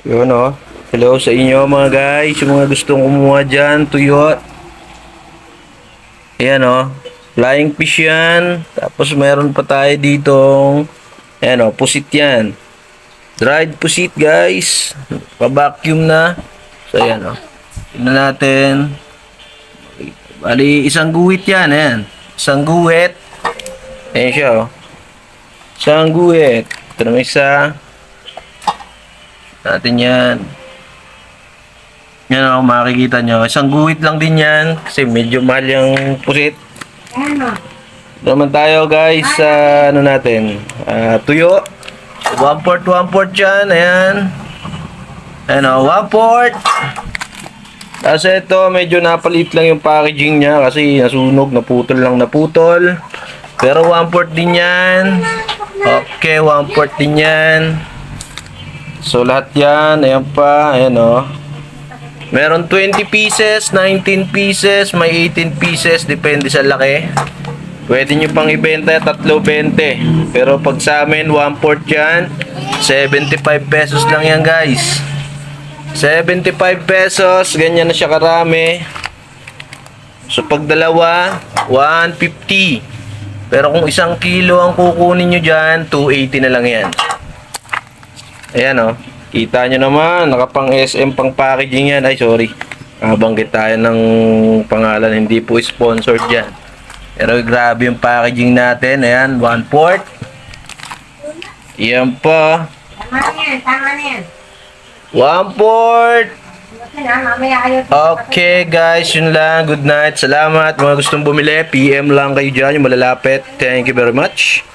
Yun o. Hello sa inyo mga guys. Yung mga gustong kumuha dyan, tuyo. Ayan o. Flying fish yan. Tapos mayroon pa tayo ditong, ayan o, pusit yan. Dried pusit guys. Pa-vacuum na. So ayan o. Tignan natin. Bali, isang guhit yan. Ayan. Isang guhit. Ayan siya o. Isang guhit. Ito naman isa. Natin yan. Yan o, makikita nyo. Isang guhit lang din yan. Kasi medyo mahal yung pusit. Naman tayo guys sa ano natin. Tuyo. 1/4, 1/4 yan. Ayan. Ayan o, 1/4. Kasi ito, medyo napalit lang yung packaging niya. Kasi nasunog, naputol lang naputol. Pero 1/4 din yan. Okay, 1/4 din yan. So lahat yan. Ayan pa. Ayan o. Meron 20 pieces, 19 pieces, may 18 pieces, depende sa laki. Pwede nyo pang ibenta, 3.20. Pero pag sa amin, 1/4 yan, 75 pesos lang yan guys. 75 pesos, ganyan na siya karami. So pag dalawa, 150. Pero kung 1 kilo ang kukunin nyo dyan, 280 na lang yan. Ayan o. Kita nyo naman, nakapang SM pang packaging yan. Ay, sorry. Banggit tayo ng pangalan. Hindi po sponsored yan. Pero grabe yung packaging natin. Ayan, 1/4. Yan pa. Tama na yan, tama na yan. 1/4. Mamaya ayaw. Okay guys, yun lang. Good night. Salamat. Mga gustong bumili, PM lang kayo dyan. Yung malalapit. Thank you very much.